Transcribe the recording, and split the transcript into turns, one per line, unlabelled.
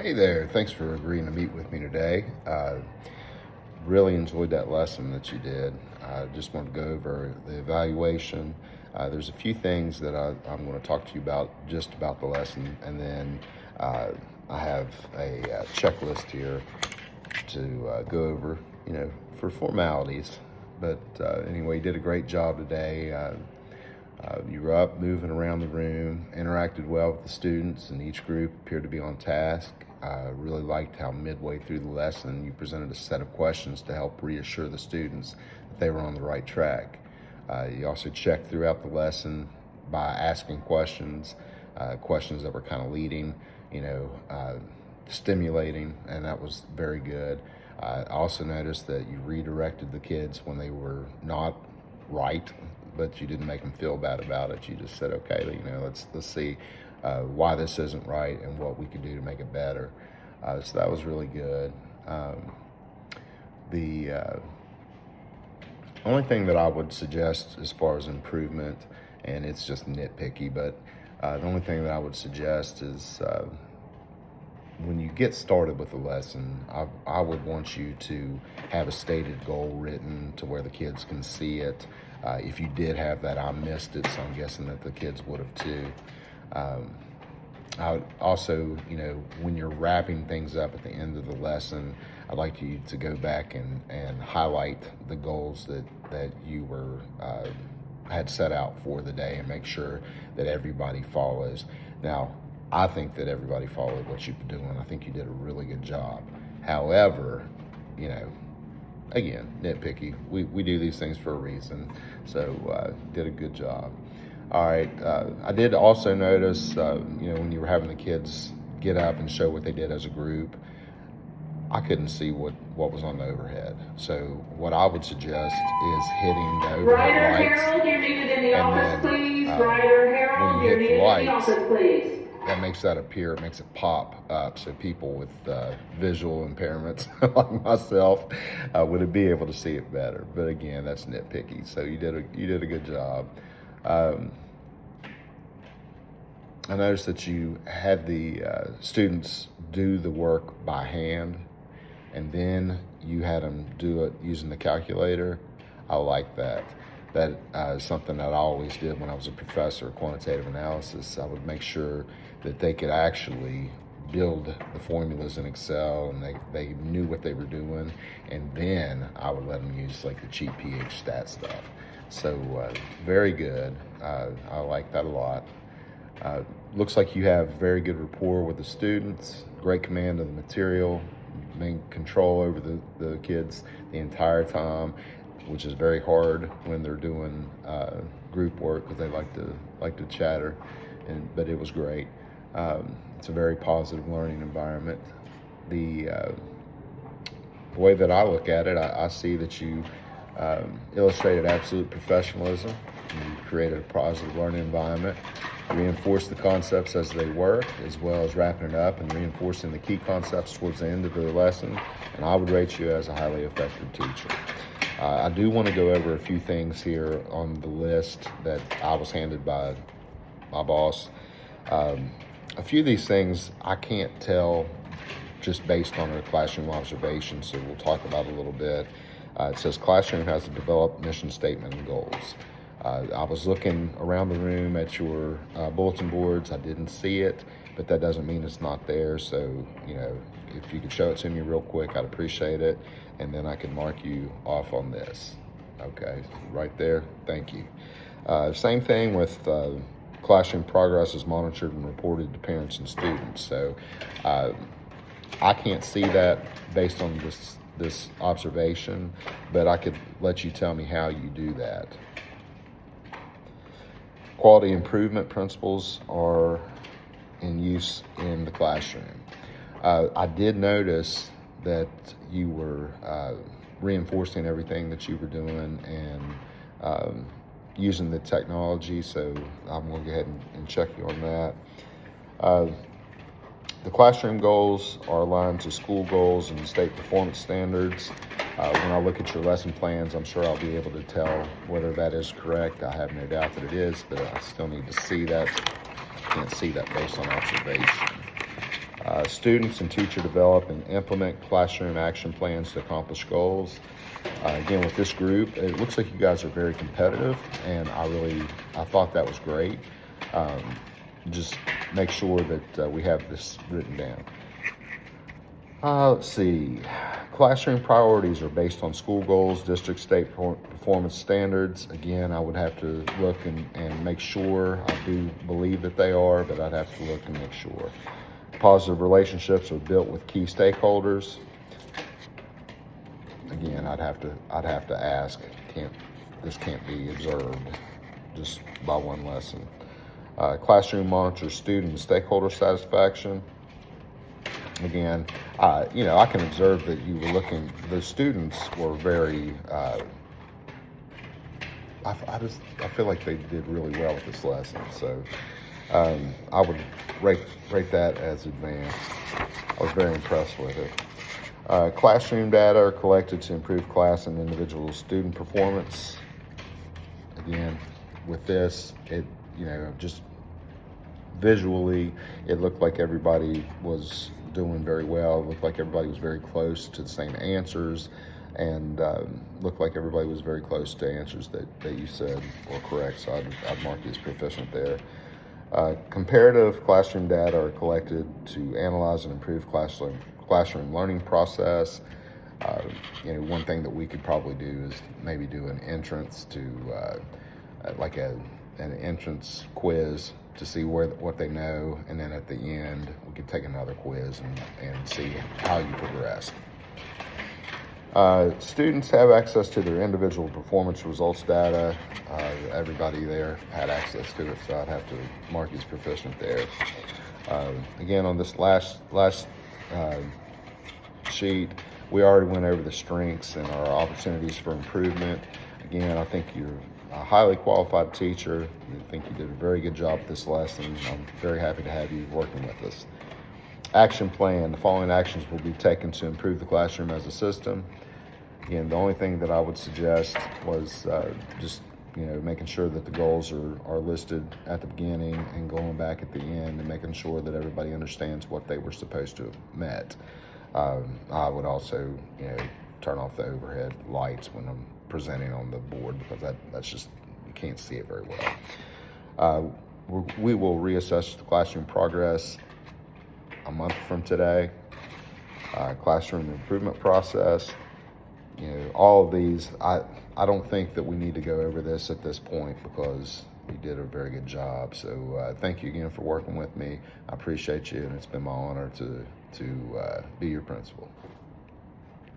Hey there, thanks for agreeing to meet with me today. Really enjoyed that lesson that you did. I just wanted to go over the evaluation. There's a few things that I'm going to talk to you about, just about the lesson, and then I have a checklist here to go over, for formalities. But anyway, you did a great job today. You were up, moving around the room, interacted well with the students, and each group appeared to be on task. I really liked how midway through the lesson you presented a set of questions to help reassure the students that they were on the right track. You also checked throughout the lesson by asking questions, questions that were kind of leading, stimulating, and that was very good. I also noticed that you redirected the kids when they were not right, but you didn't make them feel bad about it. You just said, okay, let's see why this isn't right and what we can do to make it better. So that was really good. The only thing that I would suggest as far as improvement, and it's just nitpicky, but the only thing that I would suggest is when you get started with the lesson, I would want you to have a stated goal written to where the kids can see it. If you did have that, I missed it, so I'm guessing that the kids would have too. I would also, when you're wrapping things up at the end of the lesson, I'd like you to go back and highlight the goals that you were had set out for the day and make sure that everybody follows. Now, I think that everybody followed what you've been doing. I think you did a really good job. However, again, nitpicky. We do these things for a reason, so did a good job. All right, I did also notice, when you were having the kids get up and show what they did as a group, I couldn't see what was on the overhead. So what I would suggest is hitting the overhead lights.
Harold, you're needed in the office, please. Harold,
when you
you're
hit
needed
the lights,
in the office, please.
That makes that appear, it makes it pop up, so people with visual impairments like myself would be able to see it better. But again, that's nitpicky. So you did a good job. I noticed that you had the students do the work by hand, and then you had them do it using the calculator. I like that. That is something that I always did when I was a professor of quantitative analysis. I would make sure that they could actually build the formulas in Excel, and they knew what they were doing, and then I would let them use like the cheap pH stat stuff. So very good. I like that a lot. Looks like you have very good rapport with the students, great command of the material, main control over the kids the entire time, which is very hard when they're doing group work because they like to chatter, but it was great. It's a very positive learning environment. The way that I look at it, I see that you illustrated absolute professionalism. You created a positive learning environment, reinforced the concepts as they were, as well as wrapping it up and reinforcing the key concepts towards the end of the lesson. And I would rate you as a highly effective teacher. I do want to go over a few things here on the list that I was handed by my boss. A few of these things I can't tell just based on our classroom observations, so we'll talk about it a little bit. It says classroom has a developed mission statement and goals. I was looking around the room at your bulletin boards. I didn't see it, but that doesn't mean it's not there. So, if you could show it to me real quick, I'd appreciate it. And then I can mark you off on this. Okay, right there, thank you. Same thing with classroom progress is monitored and reported to parents and students. So I can't see that based on this observation, but I could let you tell me how you do that. Quality improvement principles are in use in the classroom. I did notice that you were reinforcing everything that you were doing and using the technology, so I'm going to go ahead and check you on that. The classroom goals are aligned to school goals and state performance standards. When I look at your lesson plans, I'm sure I'll be able to tell whether that is correct. I have no doubt that it is, but I still need to see that. Can't see that based on observation. Students and teacher develop and implement classroom action plans to accomplish goals. Again, with this group, it looks like you guys are very competitive, and I thought that was great. Just make sure that we have this written down. Let's see. Classroom priorities are based on school goals, district, state performance standards. Again, I would have to look and make sure. I do believe that they are, but I'd have to look and make sure. Positive relationships are built with key stakeholders. Again, I'd have to ask. This can't be observed just by one lesson. Classroom monitors student and stakeholder satisfaction. Again, I can observe that you were looking. The students were very. I feel like they did really well with this lesson. So I would rate that as advanced. I was very impressed with it. Classroom data are collected to improve class and individual student performance. Again, with this, just visually, it looked like everybody was doing very well. It looked like everybody was very close to the same answers, and looked like everybody was very close to answers that you said were correct. So I'd mark you as proficient there. Comparative classroom data are collected to analyze and improve classroom learning process. One thing that we could probably do is maybe do an entrance to like an entrance quiz to see what they know, and then at the end we could take another quiz and see how you progressed. Students have access to their individual performance results data. Everybody there had access to it, so I'd have to mark you as proficient there. Again, on this last sheet, we already went over the strengths and our opportunities for improvement. Again, I think you're a highly qualified teacher. I think you did a very good job with this lesson. I'm very happy to have you working with us. Action plan. The following actions will be taken to improve the classroom as a system. Again, the only thing that I would suggest was just making sure that the goals are listed at the beginning and going back at the end and making sure that everybody understands what they were supposed to have met. I would also, turn off the overhead lights when I'm presenting on the board, because that's just, you can't see it very well. We will reassess the classroom progress a month from today. Classroom improvement process. All of these, I don't think that we need to go over this at this point, because you did a very good job. So thank you again for working with me. I appreciate you, and it's been my honor to be your principal.